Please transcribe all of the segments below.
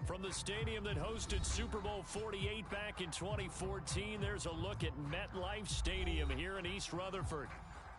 From the stadium that hosted Super Bowl 48 back in 2014, there's a look at MetLife Stadium here in East Rutherford.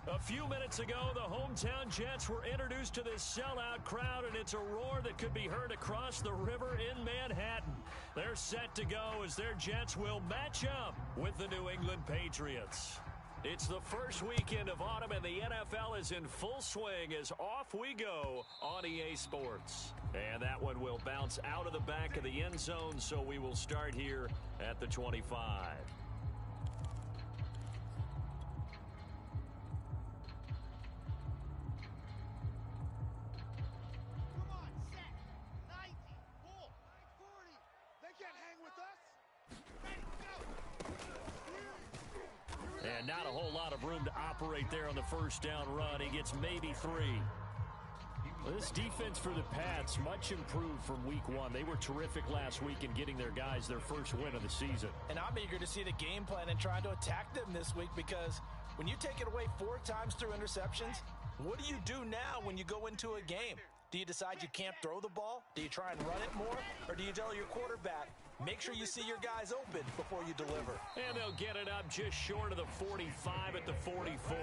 A few minutes ago, the hometown Jets were introduced to this sellout crowd, and it's a roar that could be heard across the river in Manhattan. They're set to go as their Jets will match up with the New England Patriots. It's the first weekend of autumn, and the NFL is in full swing as off we go on EA Sports. And that one will bounce out of the back of the end zone, so we will start here at the 25. Come on, set. 90, 4, 40. They can't hang with us. Ready, go. And not a whole lot of room to operate there on the first down run. He gets maybe 3. Well, this defense for the Pats, much improved from week 1. They were terrific last week in getting their guys their first win of the season. And I'm eager to see the game plan and trying to attack them this week, because when you take it away 4 times through interceptions, what do you do now when you go into a game? Do you decide you can't throw the ball? Do you try and run it more? Or do you tell your quarterback, make sure you see your guys open before you deliver? And they'll get it up just short of the 45 at the 44.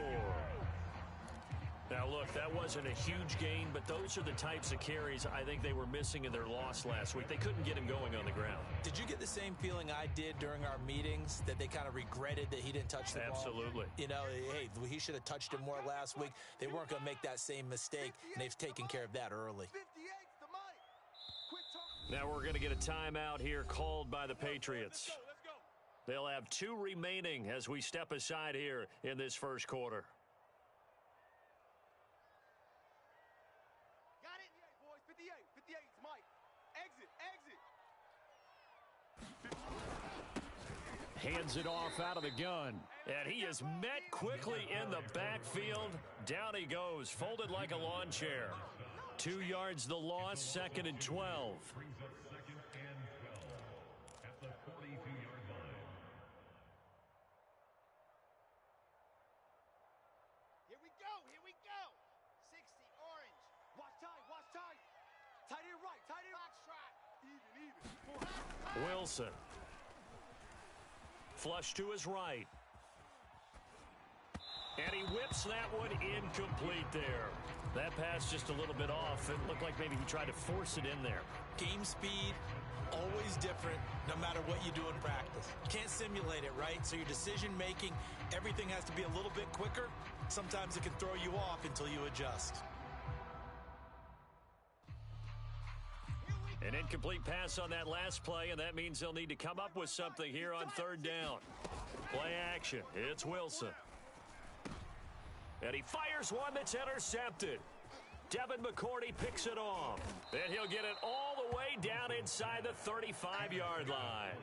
Now, look, that wasn't a huge gain, but those are the types of carries I think they were missing in their loss last week. They couldn't get him going on the ground. Did you get the same feeling I did during our meetings, that they kind of regretted that he didn't touch the ball? Absolutely. You know, hey, he should have touched it more last week. They weren't going to make that same mistake, and they've taken care of that early. Now we're going to get a timeout here called by the Patriots. They'll have 2 remaining as we step aside here in this first quarter. Got it? 58, 58, it's Mike. Exit, exit. Hands it off out of the gun. And he is met quickly in the backfield. Down he goes, folded like a lawn chair. 2 yards the loss, 2nd and 12. Here we go, here we go. 60, orange. Watch time, watch time. Tight end right, tight end. Box shot. Even. Wilson. Flush to his right. And he whips that one incomplete there. That pass just a little bit off. It looked like maybe he tried to force it in there. Game speed, always different, no matter what you do in practice. You can't simulate it, right? So your decision-making, everything has to be a little bit quicker. Sometimes it can throw you off until you adjust. An incomplete pass on that last play, and that means they'll need to come up with something here on 3rd down. Play action. It's Wilson. And he fires one that's intercepted. Devin McCourty picks it off. And he'll get it all the way down inside the 35-yard line.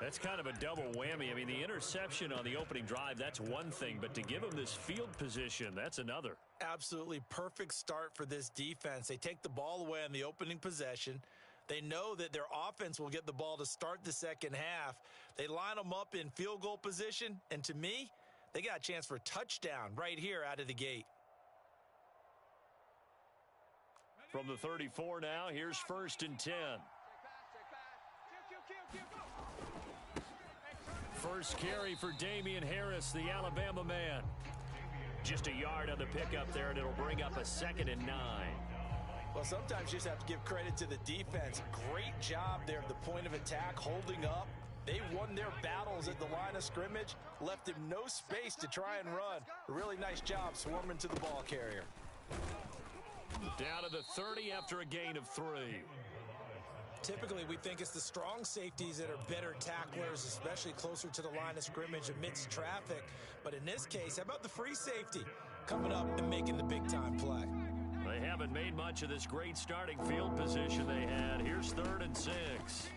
That's kind of a double whammy. I mean, the interception on the opening drive, that's one thing. But to give him this field position, that's another. Absolutely perfect start for this defense. They take the ball away on the opening possession. They know that their offense will get the ball to start the second half. They line them up in field goal position. And to me, they got a chance for a touchdown right here out of the gate. From the 34 now, here's 1st and 10. First carry for Damian Harris, the Alabama man. Just a yard on the pickup there, and it'll bring up a 2nd and 9. Well, sometimes you just have to give credit to the defense. Great job there at the point of attack, holding up. They won their battles at the line of scrimmage, left him no space to try and run. A really nice job swarming to the ball carrier. Down to the 30 after a gain of 3. Typically, we think it's the strong safeties that are better tacklers, especially closer to the line of scrimmage amidst traffic. But in this case, how about the free safety coming up and making the big-time play? They haven't made much of this great starting field position they had. Here's 3rd and 6.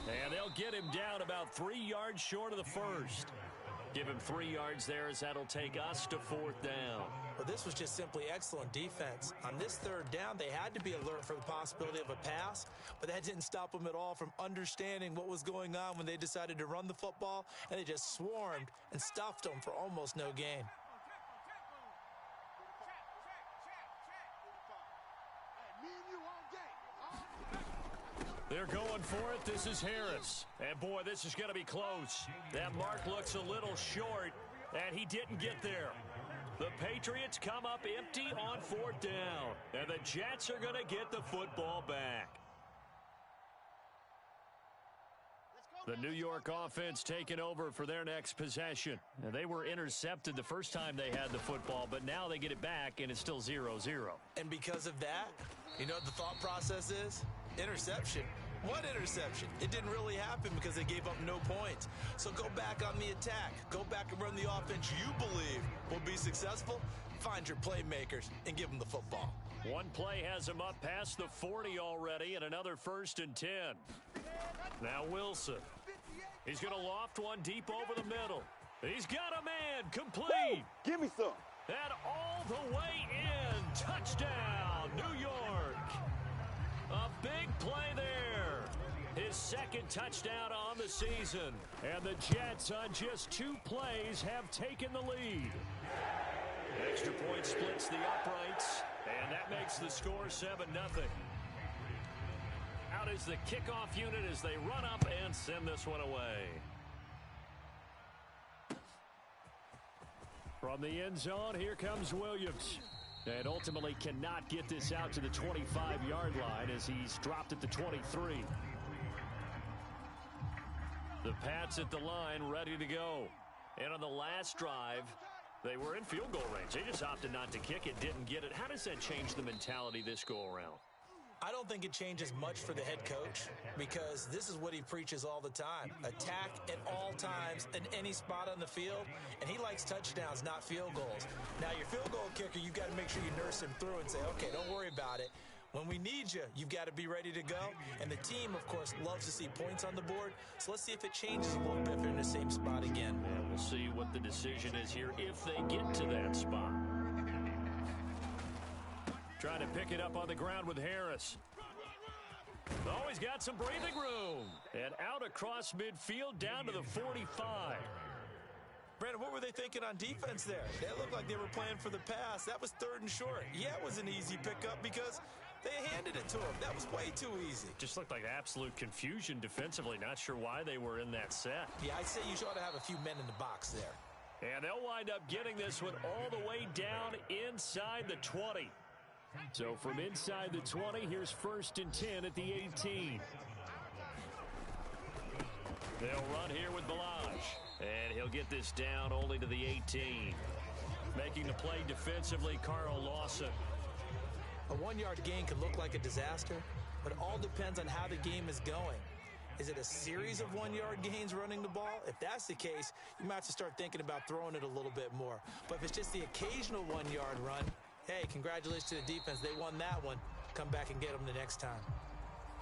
And they'll get him down about 3 yards short of the first. Give him 3 yards there as that'll take us to 4th down. Well, this was just simply excellent defense. On this 3rd down, they had to be alert for the possibility of a pass, but that didn't stop them at all from understanding what was going on when they decided to run the football, and they just swarmed and stuffed them for almost no gain. Me and you all day. They're going for it. This is Harris. And, boy, this is going to be close. That mark looks a little short, and he didn't get there. The Patriots come up empty on 4th down, and the Jets are going to get the football back. The New York offense taking over for their next possession. Now, they were intercepted the first time they had the football, but now they get it back, and it's still 0-0. And because of that, you know what the thought process is? Interception. What interception? It didn't really happen because they gave up no points. So go back on the attack. Go back and run the offense you believe will be successful. Find your playmakers and give them the football. One play has him up past the 40 already, and another 1st and 10. Now Wilson. He's going to loft one deep over the middle. He's got a man. Complete. Woo! Give me some. And all the way in. Touchdown, New York. A big play there. His 2nd touchdown on the season. And the Jets on just 2 plays have taken the lead. Extra point splits the uprights. And that makes the score 7-0. Out is the kickoff unit as they run up and send this one away. From the end zone, here comes Williams. And ultimately cannot get this out to the 25-yard line as he's dropped at the 23. The Pats at the line ready to go. And on the last drive, they were in field goal range. They just opted not to kick it, didn't get it. How does that change the mentality this go-around? I don't think it changes much for the head coach because this is what he preaches all the time. Attack at all times in any spot on the field, and he likes touchdowns, not field goals. Now, your field goal kicker, you've got to make sure you nurse him through and say, okay, don't worry about it. When we need you, you've got to be ready to go. And the team, of course, loves to see points on the board. So let's see if it changes a little bit if they're in the same spot again. And we'll see what the decision is here if they get to that spot. Trying to pick it up on the ground with Harris. Oh, he's got some breathing room. And out across midfield down to the 45. Brandon, what were they thinking on defense there? They looked like they were playing for the pass. That was 3rd and short. Yeah, it was an easy pickup because they handed it to him. That was way too easy. Just looked like absolute confusion defensively. Not sure why they were in that set. Yeah, I'd say you ought to have a few men in the box there. And they'll wind up getting this one all the way down inside the 20. So from inside the 20, here's 1st and 10 at the 18. They'll run here with Ballage. And he'll get this down only to the 18. Making the play defensively, Carl Lawson. A 1-yard gain could look like a disaster, but it all depends on how the game is going. Is it a series of 1-yard gains running the ball? If that's the case, you might have to start thinking about throwing it a little bit more. But if it's just the occasional 1-yard run, hey, congratulations to the defense. They won that one. Come back and get them the next time.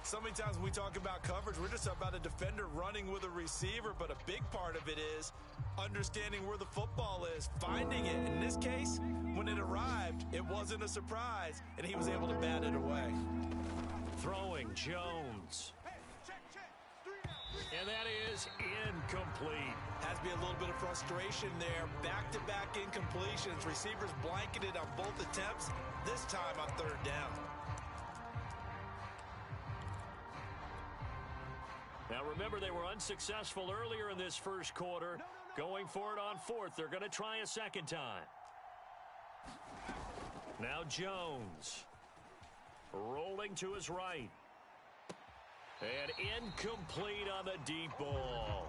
So many times when we talk about coverage, we're just about a defender running with a receiver, but a big part of it is understanding where the football is, finding it. In this case, when it arrived, it wasn't a surprise, and he was able to bat it away. Throwing Jones. And that is incomplete. Has to be a little bit of frustration there. Back-to-back incompletions. Receivers blanketed on both attempts, this time on 3rd down. Now remember, they were unsuccessful earlier in this first quarter. Going for it on 4th. They're going to try a 2nd time. Now Jones. Rolling to his right. And incomplete on the deep ball.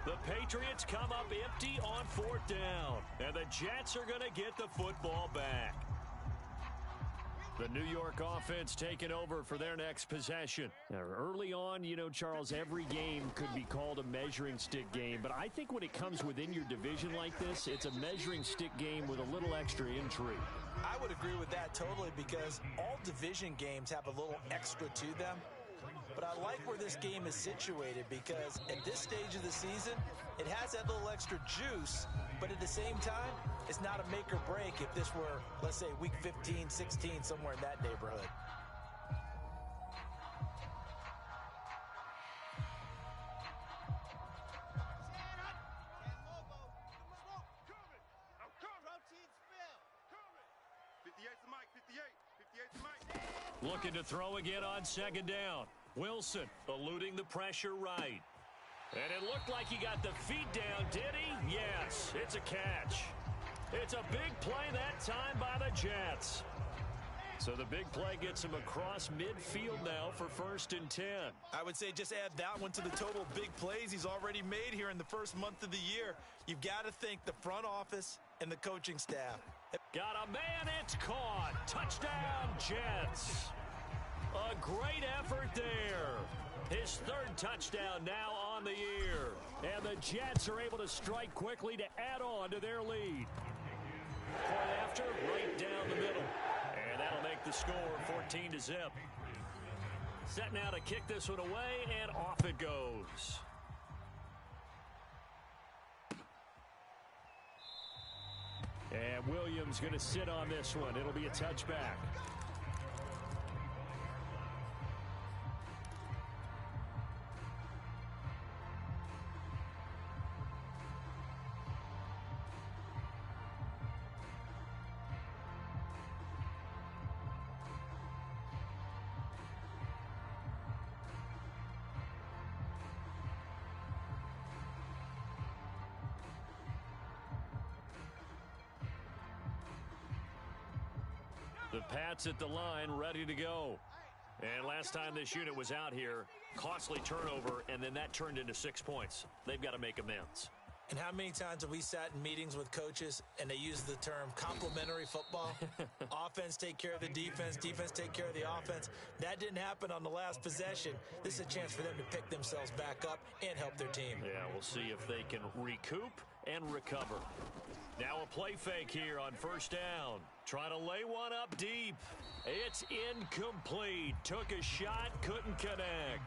The Patriots come up empty on 4th down. And the Jets are going to get the football back. The New York offense taking over for their next possession. Now, early on, you know, Charles, every game could be called a measuring stick game. But I think when it comes within your division like this, it's a measuring stick game with a little extra intrigue. I would agree with that totally because all division games have a little extra to them. But I like where this game is situated because at this stage of the season, it has that little extra juice, but at the same time, it's not a make or break if this were, let's say, week 15, 16, somewhere in that neighborhood. Looking to throw again on 2nd down. Wilson eluding the pressure right. And it looked like he got the feet down, did he? Yes, it's a catch. It's a big play that time by the Jets. So the big play gets him across midfield now for 1st and 10. I would say just add that one to the total big plays he's already made here in the first month of the year. You've got to thank the front office and the coaching staff. Got a man, it's caught. Touchdown, Jets. A great effort there. His 3rd touchdown now on the year. And the Jets are able to strike quickly to add on to their lead. Point after, right down the middle. And that'll make the score 14-0. Set now to kick this one away, and off it goes. And Williams going to sit on this one. It'll be a touchback. The Pats at the line, ready to go. And last time this unit was out here, costly turnover, and then that turned into 6 points. They've got to make amends. And how many times have we sat in meetings with coaches and they use the term complementary football? Offense take care of the defense, defense take care of the offense. That didn't happen on the last possession. This is a chance for them to pick themselves back up and help their team. Yeah, we'll see if they can recoup and recover. Now a play fake here on 1st down. Trying to lay one up deep. It's incomplete. Took a shot, couldn't connect.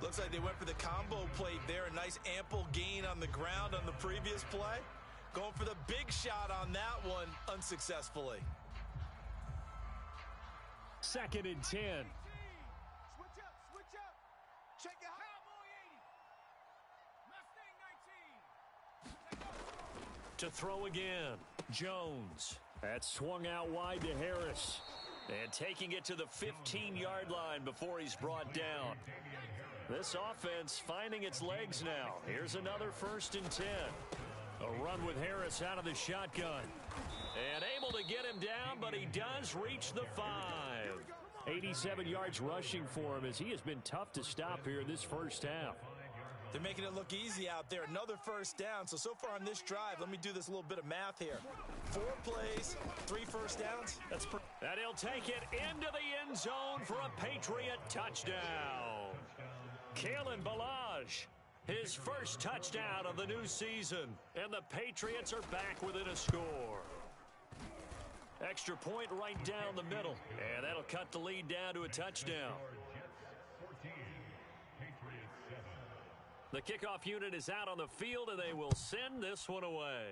Looks like they went for the combo plate there. A nice ample gain on the ground on the previous play. Going for the big shot on that one unsuccessfully. 2nd and 10. Switch up, switch up. Check it out. To throw again, Jones. That swung out wide to Harris. And taking it to the 15-yard line before he's brought down. This offense finding its legs now. Here's another 1st and 10. A run with Harris out of the shotgun. And able to get him down, but he does reach the 5. 87 yards rushing for him as he has been tough to stop here in this first half. They're making it look easy out there. Another 1st down. So far on this drive, let me do this little bit of math here. 4 plays, 3 first downs. And he'll take it into the end zone for a Patriot touchdown. IIBzBallerII, his 1st touchdown of the new season. And the Patriots are back within a score. Extra point right down the middle. And that'll cut the lead down to a touchdown. The kickoff unit is out on the field, and they will send this one away.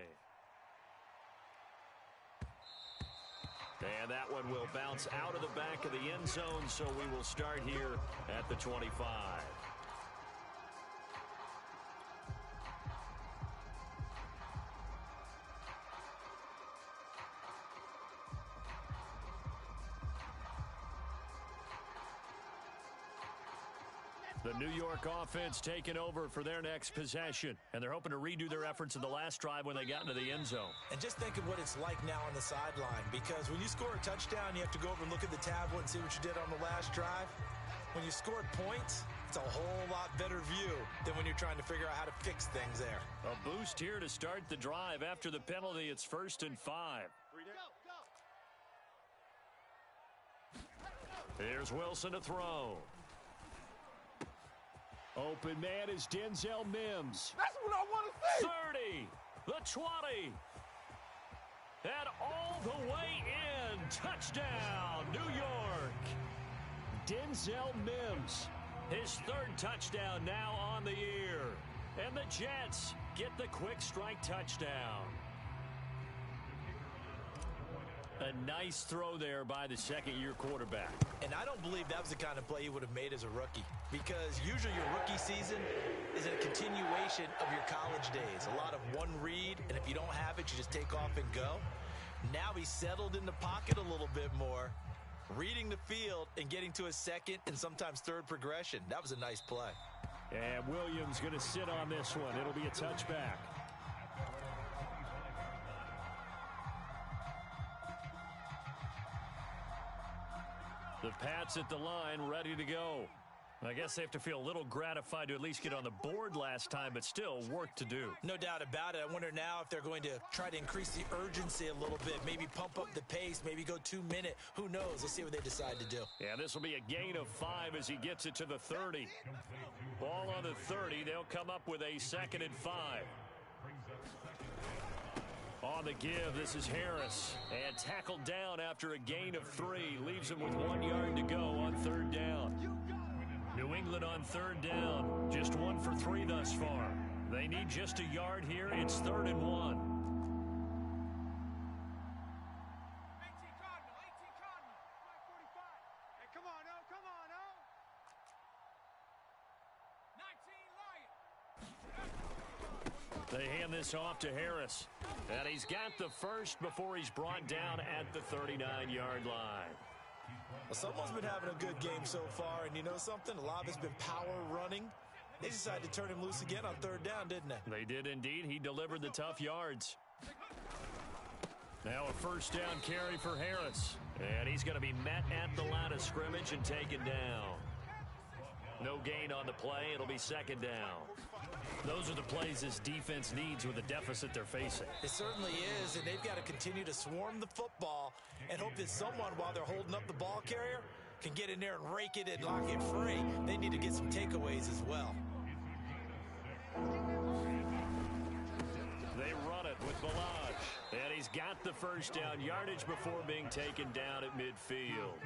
And that one will bounce out of the back of the end zone, so we will start here at the 25. The New York offense taking over for their next possession. And they're hoping to redo their efforts in the last drive when they got into the end zone. And just think of what it's like now on the sideline. Because when you score a touchdown, you have to go over and look at the tablet and see what you did on the last drive. When you scored points, it's a whole lot better view than when you're trying to figure out how to fix things there. A boost here to start the drive. After the penalty, it's 1st and 5. Here's Wilson to throw. Open man is Denzel Mims. That's what I want to see. 30, the 20, and all the way in. Touchdown, New York. Denzel Mims, his 3rd touchdown now on the year. And the Jets get the quick strike touchdown. A nice throw there by the 2nd-year quarterback. And I don't believe that was the kind of play he would have made as a rookie. Because usually your rookie season is a continuation of your college days. A lot of one read, and if you don't have it, you just take off and go. Now he's settled in the pocket a little bit more. reading the field and getting to a second and sometimes third progression. That was a nice play. And Williams going to sit on this one. It'll be a touchback. The Pats at the line, ready to go. I guess they have to feel a little gratified to at least get on the board last time, but still work to do. No doubt about it. I wonder now if they're going to try to increase the urgency a little bit, maybe pump up the pace, maybe go 2 minute. Who knows? Let's see what they decide to do. Yeah, this will be a gain of 5 as he gets it to the 30. Ball on the 30. They'll come up with a 2nd and 5. On the give, this is Harris. And tackled down after a gain of 3. Leaves him with 1 yard to go on 3rd down. New England on 3rd down. Just 1 for 3 thus far. They need just a yard here. It's 3rd and 1. 18 Cardinal, 18 Cardinal. 545. Hey, come on, oh, come on, oh. 19 Lion. They hand this off to Harris. And he's got the first before he's brought down at the 39-yard line. Well, someone's been having a good game so far, and you know something? A lot of it's been power running. They decided to turn him loose again on 3rd down, didn't they? They did indeed. He delivered the tough yards. Now a 1st down carry for Harris. And he's going to be met at the line of scrimmage and taken down. No gain on the play. It'll be 2nd down. Those are the plays this defense needs with the deficit they're facing. It certainly is, and they've got to continue to swarm the football and hope that someone, while they're holding up the ball carrier, can get in there and rake it and lock it free. They need to get some takeaways as well. They run it with Ballage. And he's got the 1st down yardage before being taken down at midfield.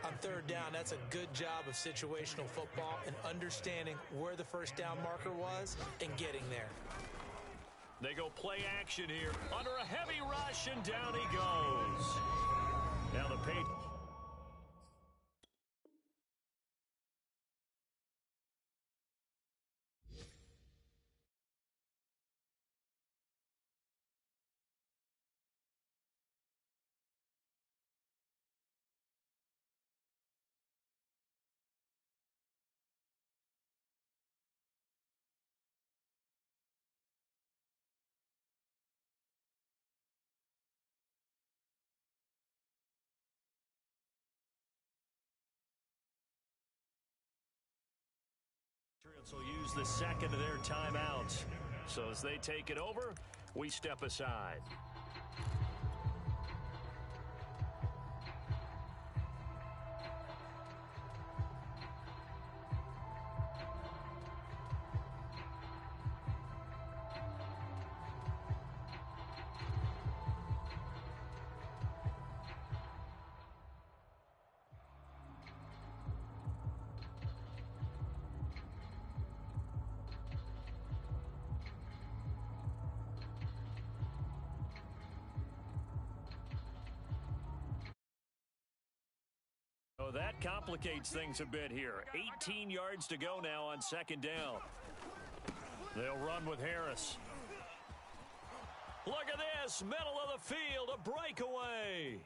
On 3rd down, that's a good job of situational football and understanding where the 1st down marker was and getting there. They go play action here. Under a heavy rush, and down he goes. Now the Patriots. will use the 2nd of their timeouts. So as they take it over, we step aside. So that complicates things a bit here. 18 yards to go now on 2nd down. They'll run with Harris. Look at this, middle of the field, a breakaway.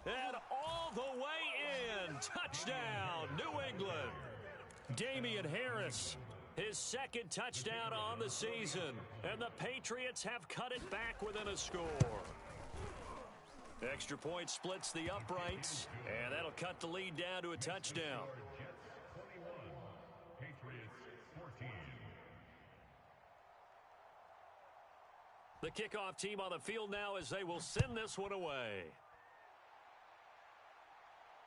And all the way in, touchdown, New England. Damian Harris, his 2nd touchdown on the season. And the Patriots have cut it back within a score. Extra point splits the uprights, and that'll cut the lead down to a touchdown. The kickoff team on the field now as they will send this one away.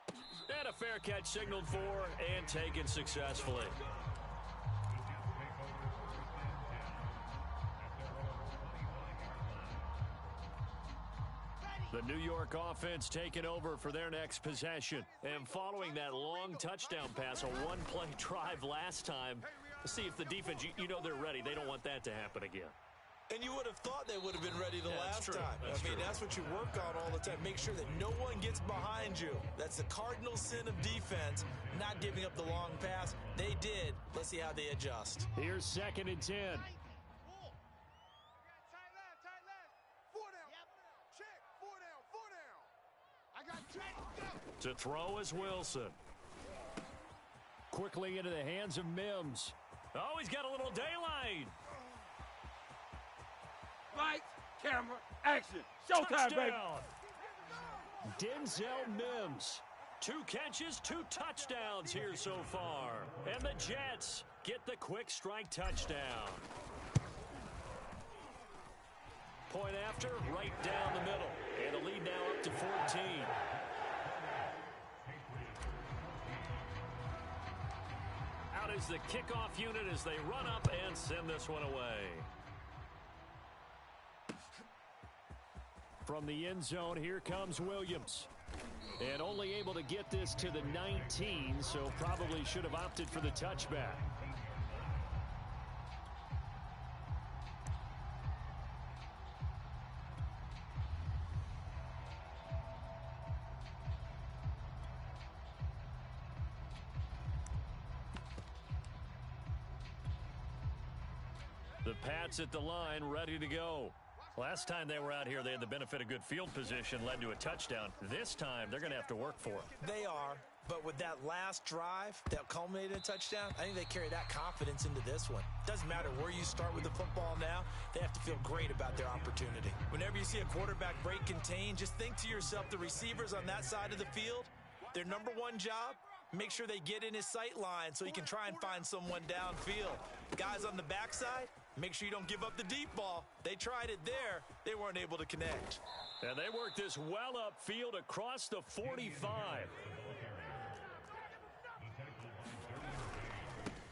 And a fair catch signaled for and taken successfully. The New York offense taking over for their next possession. And following that long touchdown pass, a one-play drive last time, see if the defense, you know they're ready. They don't want that to happen again. And you would have thought they would have been ready the last time. That's what you work on all the time. Make sure that no one gets behind you. That's the cardinal sin of defense, not giving up the long pass. They did. Let's see how they adjust. Here's 2nd and 10. I got To throw is Wilson. Quickly into the hands of Mims. Oh, he's got a little daylight. Lights, camera, action. Showtime, baby. Denzel Mims. 2 catches, 2 touchdowns here so far. And the Jets get the quick strike touchdown. Point after, right down the middle. And the lead now up to 14. Out is the kickoff unit as they run up and send this one away. From the end zone, here comes Williams. And only able to get this to the 19, so probably should have opted for the touchback. The Pats at the line, ready to go. Last time they were out here, they had the benefit of good field position, led to a touchdown. This time, they're going to have to work for it. They are, but with that last drive that culminated in a touchdown, I think they carry that confidence into this one. Doesn't matter where you start with the football now, they have to feel great about their opportunity. Whenever you see a quarterback break contain, just think to yourself, the receivers on that side of the field, their number one job, make sure they get in his sight line so he can try and find someone downfield. Guys on the backside, make sure you don't give up the deep ball. They tried it there. They weren't able to connect. And they worked this well upfield across the 45.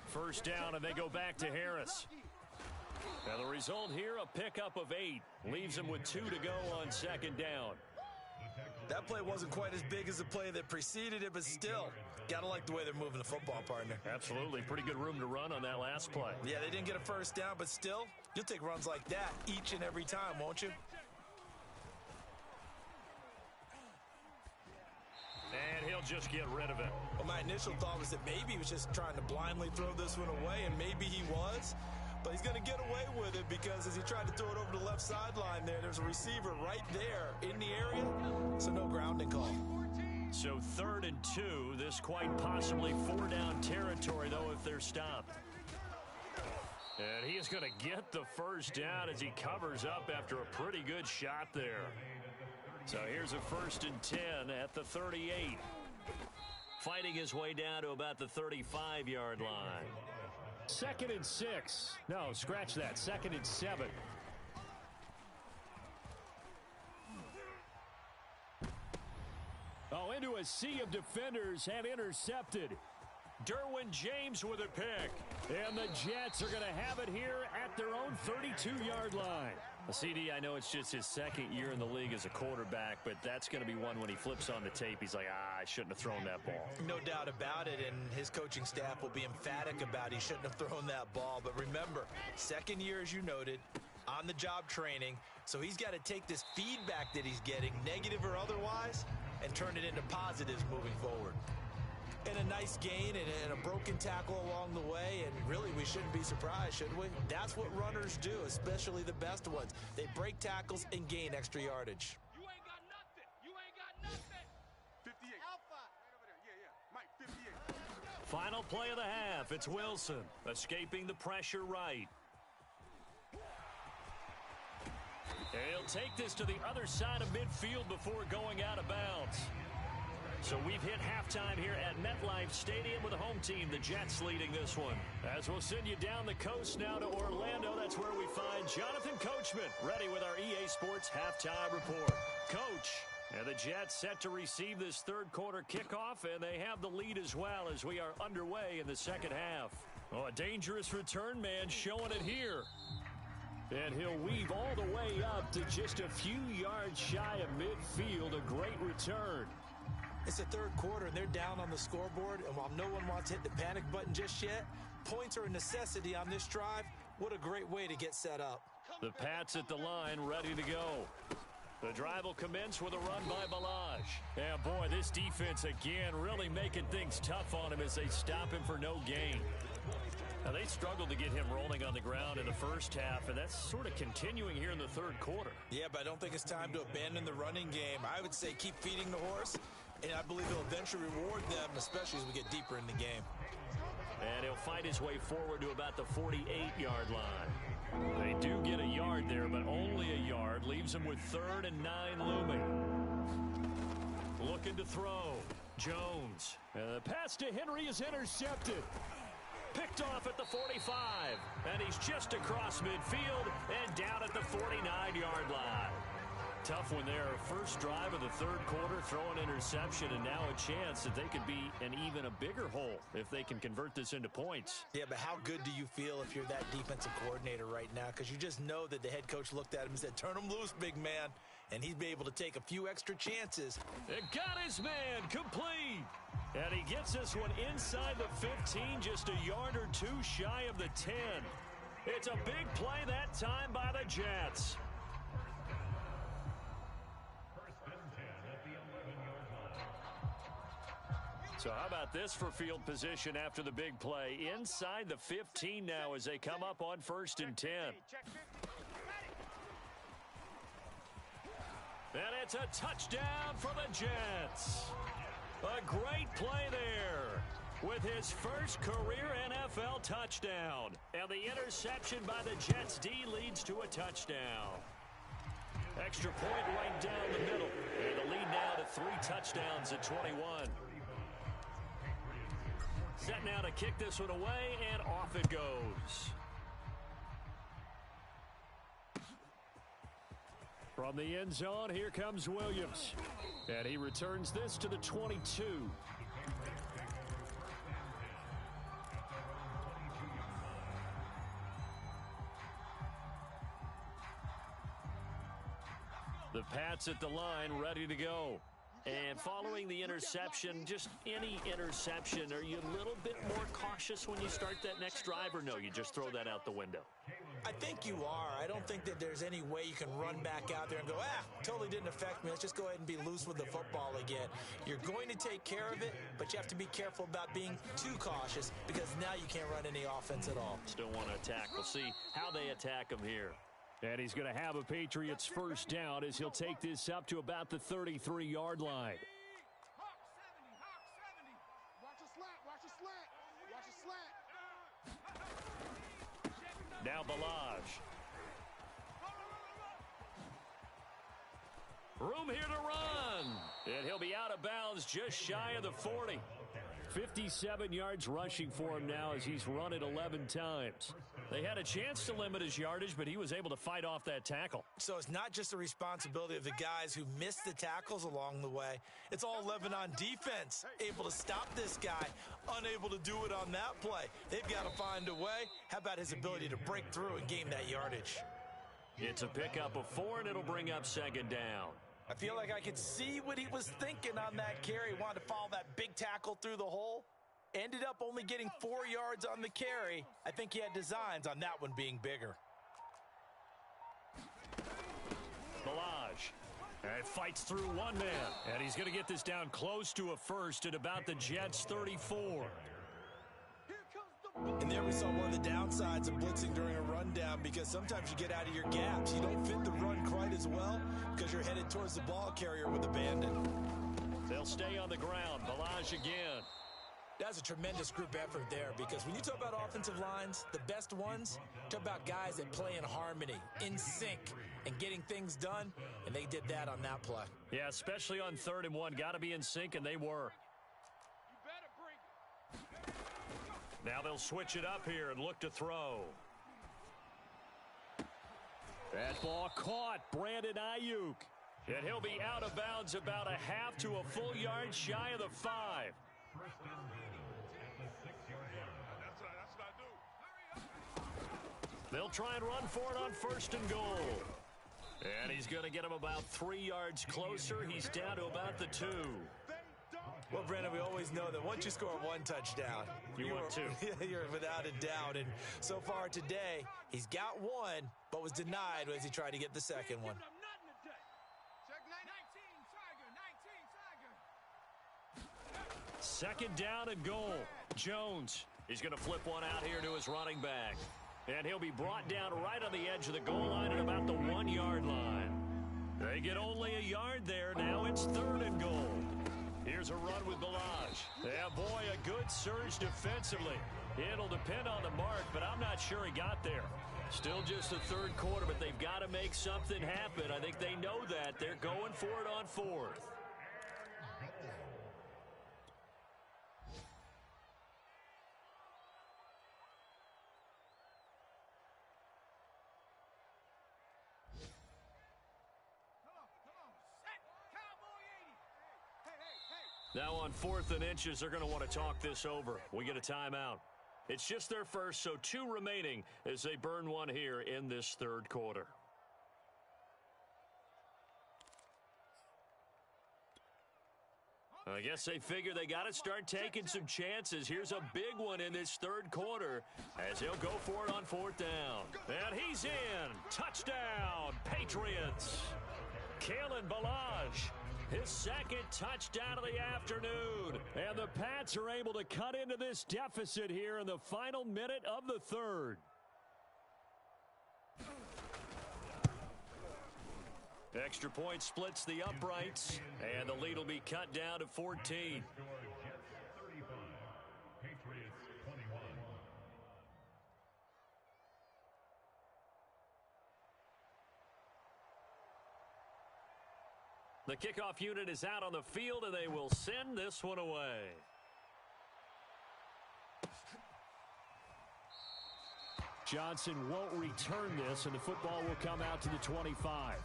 First down, and they go back to Harris. And the result here, a pickup of 8. Leaves them with 2 to go on second down. That play wasn't quite as big as the play that preceded it, but still, gotta like the way they're moving the football, partner. Absolutely. Pretty good room to run on that last play. Yeah, they didn't get a first down, but still, you'll take runs like that each and every time, won't you? And he'll just get rid of it. Well, my initial thought was that maybe he was just trying to blindly throw this one away, and maybe he was. But he's going to get away with it because as he tried to throw it over the left sideline there's a receiver right there in the area, so no grounding call. So 3rd and 2, this quite possibly 4-down territory, though, if they're stopped. And he is going to get the first down as he covers up after a pretty good shot there. So here's a 1st and 10 at the 38. Fighting his way down to about the 35-yard line. 2nd and 6. No, scratch that. 2nd and 7. Oh, into a sea of defenders and intercepted. Derwin James with a pick. And the Jets are going to have it here at their own 32-yard line. CD, I know it's just his 2nd year in the league as a quarterback, but that's going to be one when he flips on the tape, he's like, I shouldn't have thrown that ball. No doubt about it, and his coaching staff will be emphatic about he shouldn't have thrown that ball. But remember, 2nd year, as you noted, on-the-job training, so he's got to take this feedback that he's getting, negative or otherwise, and turn it into positives moving forward. And a nice gain and a broken tackle along the way, and really we shouldn't be surprised, should we? That's what runners do, especially the best ones. They break tackles and gain extra yardage. You ain't got nothing. You ain't got nothing. 58. Alpha. Right over there. Yeah. Mike, 58. Final play of the half. It's Wilson escaping the pressure right. And he'll take this to the other side of midfield before going out of bounds. So we've hit halftime here at MetLife Stadium with the home team, the Jets, leading this one. As we'll send you down the coast now to Orlando, that's where we find Jonathan Coachman, ready with our EA Sports halftime report. Coach, and the Jets set to receive this 3rd quarter kickoff, and they have the lead as well as we are underway in the 2nd half. Oh, a dangerous return man showing it here. And he'll weave all the way up to just a few yards shy of midfield. A great return. It's the 3rd quarter, and they're down on the scoreboard, and while no one wants to hit the panic button just yet, points are a necessity on this drive. What a great way to get set up. The Pats at the line, ready to go. The drive will commence with a run by Ballage. Yeah, boy, this defense again really making things tough on him as they stop him for no gain. Now, they struggled to get him rolling on the ground in the first half, and that's sort of continuing here in the third quarter. Yeah, but I don't think it's time to abandon the running game. I would say keep feeding the horse, and I believe he'll eventually reward them, especially as we get deeper in the game. And he'll fight his way forward to about the 48-yard line. They do get a yard there, but only a yard. Leaves them with 3rd and 9 looming. Looking to throw. Jones. And the pass to Henry is intercepted. Picked off at the 45. And he's just across midfield and down at the 49-yard line. Tough one there. First drive of the third quarter, throw an interception, and now a chance that they could be an even a bigger hole if they can convert this into points. Yeah, but how good do you feel if you're that defensive coordinator right now? Because you just know that the head coach looked at him and said, turn him loose, big man. And he'd be able to take a few extra chances. It got his man complete. And he gets this one inside the 15, just a yard or two shy of the 10. It's a big play that time by the Jets. So how about this for field position after the big play? Inside the 15 now as they come up on 1st and 10. And it's a touchdown for the Jets. A great play there with his first career NFL touchdown. And the interception by the Jets D leads to a touchdown. Extra point right down the middle. And the lead now to 3 touchdowns at 21. Set now to kick this one away, and off it goes. From the end zone, here comes Williams. And he returns this to the 22. The Pats at the line, ready to go. And following the interception, just any interception, are you a little bit more cautious when you start that next drive, or no, you just throw that out the window? I think you are. I don't think that there's any way you can run back out there and go, totally didn't affect me. Let's just go ahead and be loose with the football again. You're going to take care of it, but you have to be careful about being too cautious because now you can't run any offense at all. Still want to attack. We'll see how they attack him here. And he's going to have a Patriots first down as he'll take this up to about the 33-yard line. Hawk 70. Watch a slant. Now Ballage. Room here to run. And he'll be out of bounds just shy of the 40. 57 yards rushing for him now as he's run it 11 times. They had a chance to limit his yardage, but he was able to fight off that tackle. So it's not just the responsibility of the guys who missed the tackles along the way. It's all 11 on defense, able to stop this guy, unable to do it on that play. They've got to find a way. How about his ability to break through and gain that yardage? It's a pickup of 4, and it'll bring up 2nd down. I feel like I could see what he was thinking on that carry. He wanted to follow that big tackle through the hole. Ended up only getting 4 yards on the carry. I think he had designs on that one being bigger. Ballage. And fights through one man. And he's going to get this down close to a first at about the Jets' 34. And there we saw one of the downsides of blitzing during a rundown, because sometimes you get out of your gaps. You don't fit the run quite as well because you're headed towards the ball carrier with abandon. They'll stay on the ground. Ballage again. That's a tremendous group effort there, because when you talk about offensive lines, the best ones, talk about guys that play in harmony, in sync, and getting things done, and they did that on that play. Yeah, especially on 3rd and 1. Got to be in sync, and they were. Now they'll switch it up here and look to throw. That ball caught. Brandon Ayuk. And he'll be out of bounds about a half to a full yard shy of the 5. They'll try and run for it on 1st and goal. And he's going to get him about 3 yards closer. He's down to about the 2. Well, Brandon, we always know that once you score 1 touchdown, you want 2. You're without a doubt. And so far today, he's got 1, but was denied as he tried to get the second one. Check 19, 2nd down and goal. Jones He's going to flip one out here to his running back. And he'll be brought down right on the edge of the goal line at about the 1-yard line. They get only a yard there. Now it's 3rd and goal. Here's a run with Ballage. Yeah, boy, a good surge defensively. It'll depend on the mark, but I'm not sure he got there. Still just the 3rd quarter, but they've got to make something happen. I think they know that. They're going for it on 4th. Now on 4th and inches, they're going to want to talk this over. We get a timeout. It's just their first, so 2 remaining as they burn one here in this 3rd quarter. I guess they figure they got to start taking some chances. Here's a big one in this 3rd quarter as he'll go for it on 4th down. And he's in. Touchdown, Patriots. Kalen Ballage. His 2nd touchdown of the afternoon. And the Pats are able to cut into this deficit here in the final minute of the 3rd. Extra point splits the uprights, and the lead will be cut down to 14. The kickoff unit is out on the field, and they will send this one away. Johnson won't return this, and the football will come out to the 25.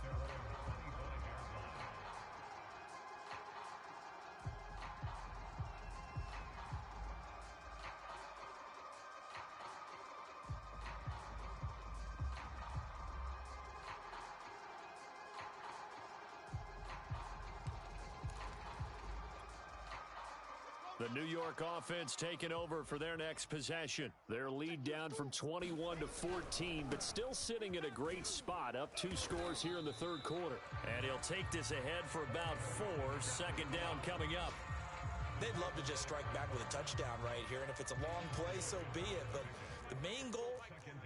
The New York offense taking over for their next possession. Their lead down from 21 to 14, but still sitting in a great spot, up 2 scores here in the 3rd quarter. And he'll take this ahead for about 4. 2nd down coming up. They'd love to just strike back with a touchdown right here, and if it's a long play, so be it. But the main goal,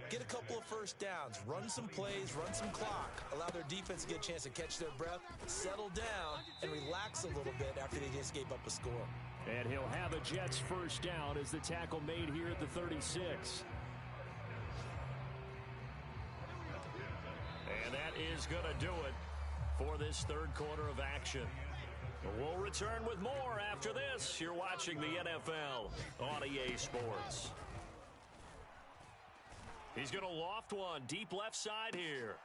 get a couple of 1st downs, run some plays, run some clock, allow their defense to get a chance to catch their breath, settle down, and relax a little bit after they just gave up a score. And he'll have a Jets 1st down as the tackle made here at the 36. And that is going to do it for this 3rd quarter of action. We'll return with more after this. You're watching the NFL on EA Sports. He's going to loft one deep left side here.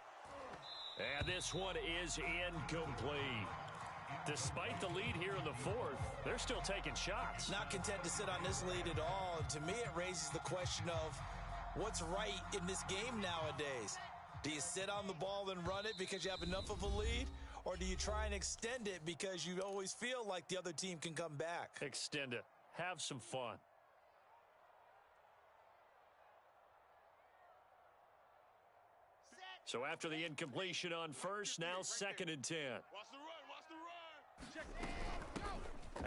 And this one is incomplete. Despite the lead here in the 4th, they're still taking shots. Not content to sit on this lead at all. And to me, it raises the question of what's right in this game nowadays. Do you sit on the ball and run it because you have enough of a lead? Or do you try and extend it because you always feel like the other team can come back? Extend it. Have some fun. So after the incompletion on 1st, now 2nd and 10. Watch the run, watch the run.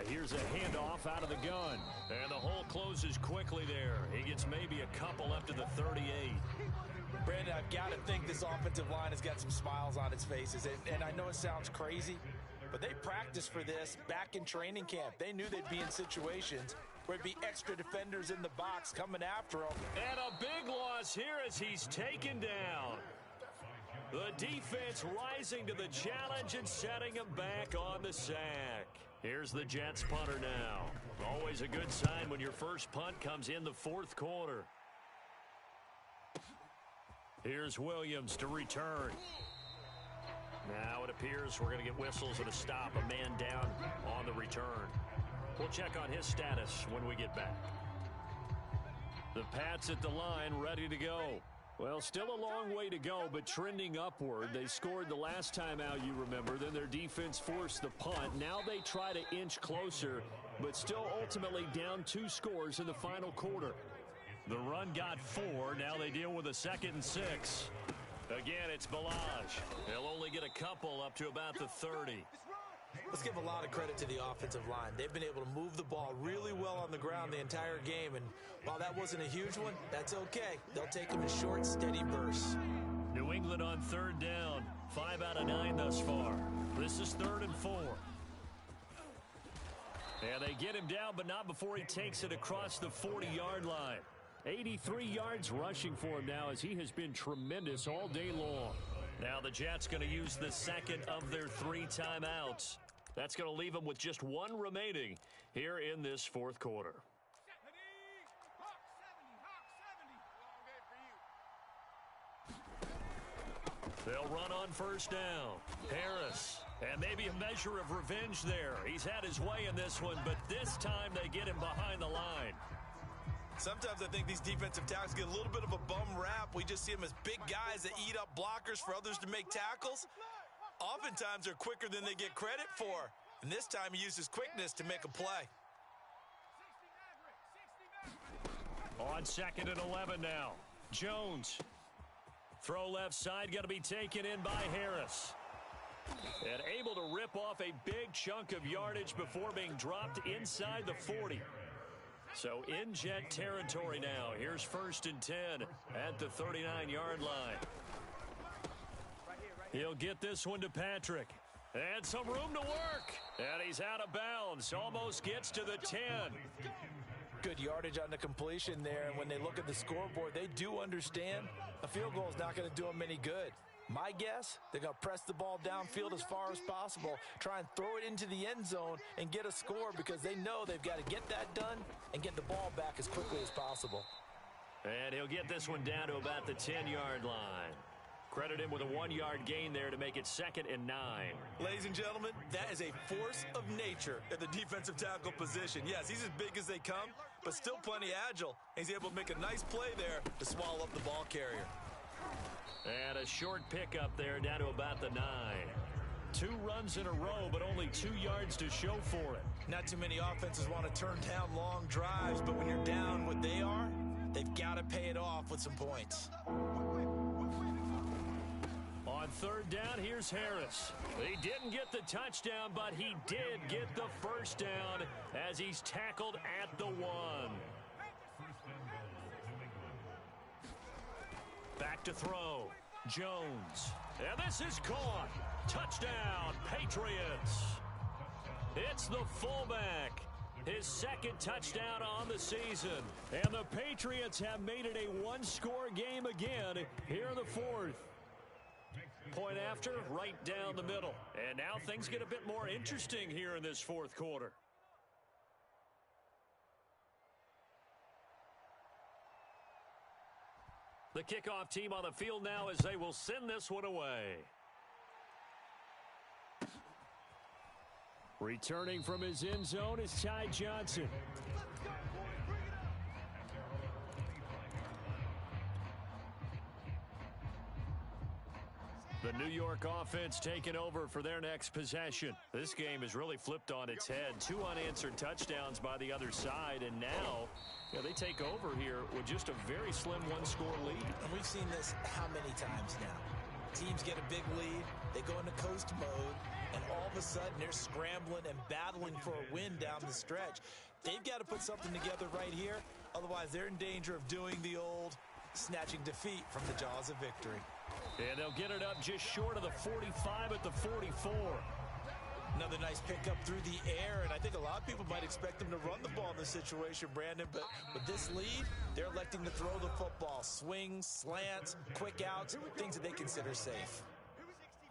Here's a handoff out of the gun. And the hole closes quickly there. He gets maybe a couple up to the 38. Brandon, I've got to think this offensive line has got some smiles on its faces. And I know it sounds crazy, but they practiced for this back in training camp. They knew they'd be in situations where it'd be extra defenders in the box coming after them. And a big loss here as he's taken down. The defense rising to the challenge and setting him back on the sack. Here's the Jets punter now. Always a good sign when your first punt comes in the 4th quarter. Here's Williams to return. Now it appears we're going to get whistles and a stop. A man down on the return. We'll check on his status when we get back. The Pats at the line ready to go. Well, still a long way to go, but trending upward. They scored the last time out, you remember. Then their defense forced the punt. Now they try to inch closer, but still ultimately down 2 scores in the final quarter. The run got 4. Now they deal with a 2nd and 6. Again, it's Ballage. They'll only get a couple up to about the 30. Let's give a lot of credit to the offensive line. They've been able to move the ball really well on the ground the entire game, and while that wasn't a huge one, that's okay. They'll take them in short, steady bursts. New England on third down. 5 out of 9 thus far. This is 3rd and 4. And they get him down, but not before he takes it across the 40-yard line. 83 yards rushing for him now as he has been tremendous all day long. Now the Jets going to use the second of their 3 timeouts. That's going to leave them with just 1 remaining here in this 4th quarter. They'll run on first down. Harris. And maybe a measure of revenge there. He's had his way in this one, but this time they get him behind the line. Sometimes I think these defensive tackles get a little bit of a bum rap. We just see them as big guys that eat up blockers for others to make tackles. Oftentimes they're quicker than they get credit for. And this time he uses quickness to make a play. On 2nd and 11 now. Jones. Throw left side, going to be taken in by Harris. And able to rip off a big chunk of yardage before being dropped inside the 40. So in Jet territory now. Here's 1st and 10 at the 39-yard line. He'll get this one to Patrick. And some room to work. And he's out of bounds. Almost gets to the 10. Good yardage on the completion there. And when they look at the scoreboard, they do understand a field goal is not going to do them any good. My guess, they're going to press the ball downfield as far as possible, try and throw it into the end zone and get a score because they know they've got to get that done and get the ball back as quickly as possible. And he'll get this one down to about the 10-yard line. Credit him with a 1-yard gain there to make it 2nd and 9. Ladies and gentlemen, that is a force of nature at the defensive tackle position. Yes, he's as big as they come, but still plenty agile. He's able to make a nice play there to swallow up the ball carrier. And a short pickup there down to about the 9. 2 runs in a row, but only 2 yards to show for it. Not too many offenses want to turn down long drives, but when you're down what they are, they've got to pay it off with some points. On 3rd down, here's Harris. He didn't get the touchdown, but he did get the first down as he's tackled at the 1. Back to throw. Jones. And this is caught. Touchdown, Patriots. It's the fullback. His 2nd touchdown on the season. And the Patriots have made it a 1-score game again here in the 4th. Point after, right down the middle. And now things get a bit more interesting here in this 4th quarter. The kickoff team on the field now as they will send this one away. Returning from his end zone is Ty Johnson. The New York offense taking over for their next possession. This game is really flipped on its head. 2 unanswered touchdowns by the other side, and now they take over here with just a very slim 1-score lead. And we've seen this how many times now? Teams get a big lead, they go into coast mode, and all of a sudden they're scrambling and battling for a win down the stretch. They've got to put something together right here, otherwise they're in danger of doing the old snatching defeat from the jaws of victory. And they'll get it up just short of the 45 at the 44. Another nice pickup through the air, and I think a lot of people might expect them to run the ball in this situation, Brandon, but with this lead, they're electing to throw the football. Swings, slants, quick outs, things that they consider safe.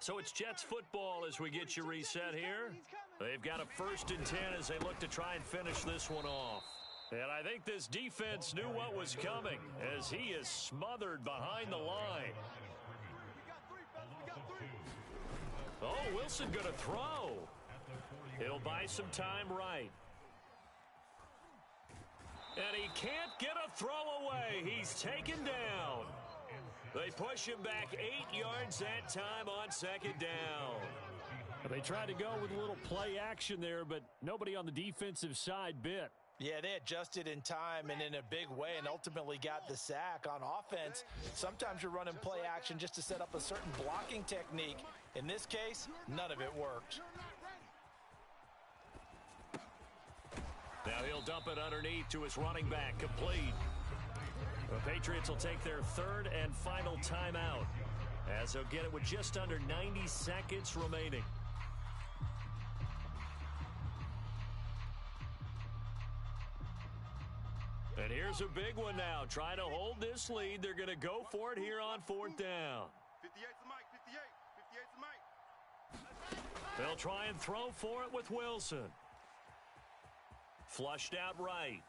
So it's Jets football as we get you reset here. They've got a 1st and 10 as they look to try and finish this one off. And I think this defense knew what was coming as he is smothered behind the line. Oh, Wilson going to throw. He'll buy some time right. And he can't get a throw away. He's taken down. They push him back 8 yards that time on 2nd down. They tried to go with a little play action there, but nobody on the defensive side bit. Yeah, they adjusted in time and in a big way and ultimately got the sack. On offense, sometimes you're running play action just to set up a certain blocking technique. In this case, none of it worked. He'll dump it underneath to his running back, complete. The Patriots will take their third and final timeout, as they'll get it with just under 90 seconds remaining. And here's a big one now. Trying to hold this lead. They're going to go for it here on fourth down. 58's the mic, 58. 58's the mic. They'll try and throw for it with Wilson. Flushed out right.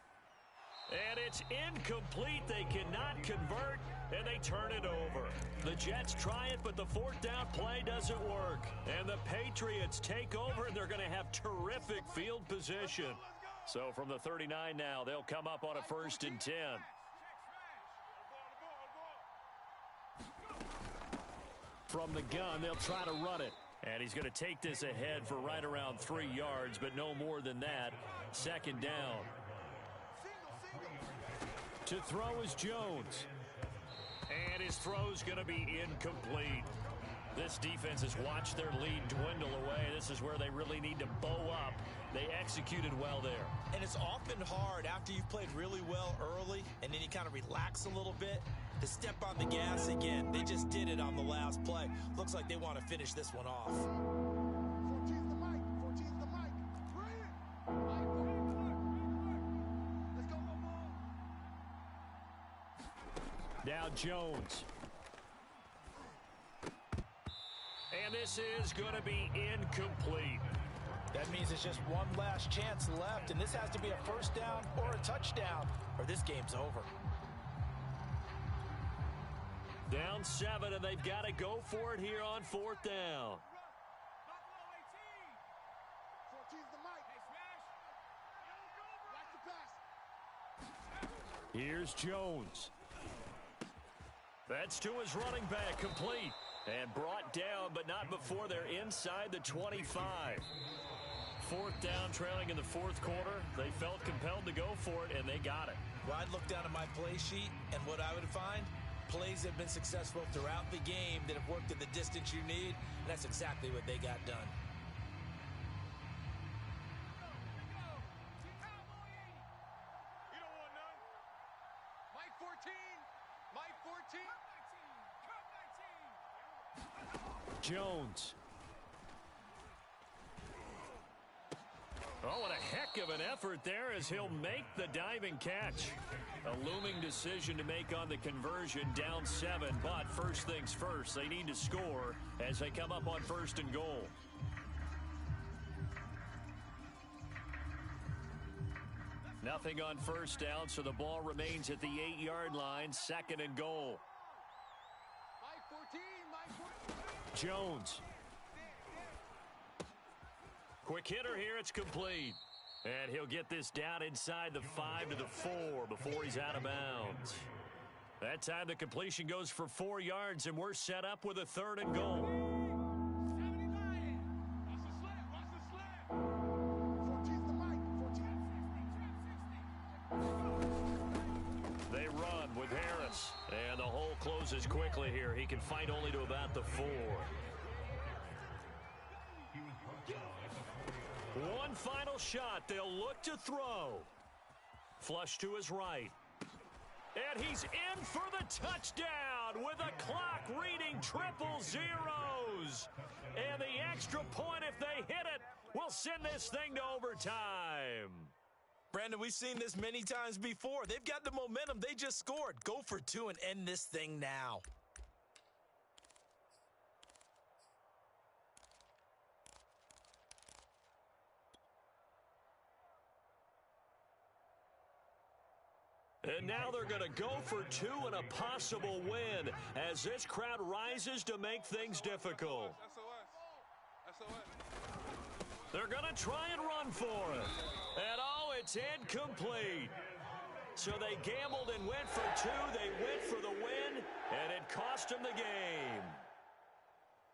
And it's incomplete. They cannot convert, and they turn it over. The Jets try it, but the fourth down play doesn't work. And the Patriots take over, and they're going to have terrific field position. So from the 39 now, they'll come up on a 1st and 10. From the gun, they'll try to run it. And he's going to take this ahead for right around 3 yards, but no more than that. 2nd down. To throw is Jones. And his throw's going to be incomplete. This defense has watched their lead dwindle away. This is where they really need to bow up. They executed well there. And it's often hard after you've played really well early and then you kind of relax a little bit to step on the gas again. They just did it on the last play. Looks like they want to finish this one off. 14's the mic. 14's the mic. Bring it. Let's go, ball. Now Jones. And this is going to be incomplete. That means it's just one last chance left, and this has to be a 1st down or a touchdown, or this game's over. Down 7, and they've got to go for it here on 4th down. 14's the mic. Watch the pass. Here's Jones. That's to his running back, complete. And brought down, but not before they're inside the 25. 4th down, trailing in the 4th quarter. They felt compelled to go for it, and they got it. Well, I'd look down at my play sheet, and what I would find, plays that have been successful throughout the game that have worked at the distance you need, and that's exactly what they got done. You don't want none. Mike 14. Mike 14. Jones. Oh, what a heck of an effort there as he'll make the diving catch. A looming decision to make on the conversion, down 7, but first things first, they need to score as they come up on 1st and goal. Nothing on 1st down, so the ball remains at the 8-yard line, 2nd and goal. Mike 14. Mike 14. Jones. Quick hitter here, it's complete. And he'll get this down inside the 5 to the 4 before he's out of bounds. That time the completion goes for 4 yards, and we're set up with a 3rd and goal. 14's the mic. 14. They run with Harris. And the hole closes quickly here. He can fight only to about the 4. One final shot. They'll look to throw. Flush to his right. And he's in for the touchdown with a clock reading triple zeros. And the extra point, if they hit it, will send this thing to overtime. Brandon, we've seen this many times before. They've got the momentum. They just scored. Go for 2 and end this thing now. And now they're going to go for 2 and a possible win as this crowd rises to make things difficult. They're going to try and run for it. And oh, it's incomplete. So they gambled and went for 2. They went for the win, and it cost them the game.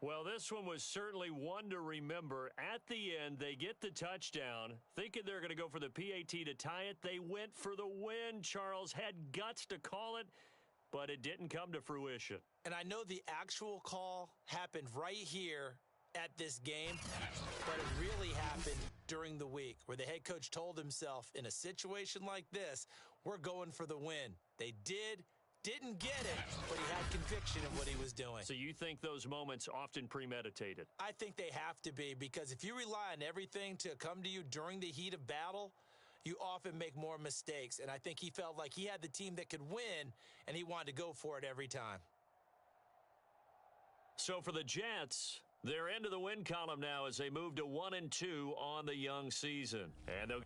Well, this one was certainly one to remember. At the end, they get the touchdown. Thinking they're going to go for the PAT to tie it, they went for the win. Charles had guts to call it, but it didn't come to fruition. And I know the actual call happened right here at this game, but it really happened during the week where the head coach told himself, in a situation like this, we're going for the win. They didn't get it, but he had conviction in what he was doing. So you think those moments often premeditated? I think they have to be, because if you rely on everything to come to you during the heat of battle, you often make more mistakes. And I think he felt like he had the team that could win, and he wanted to go for it every time. So for the Jets, they're into the win column now as they move to 1-2 on the young season. And they'll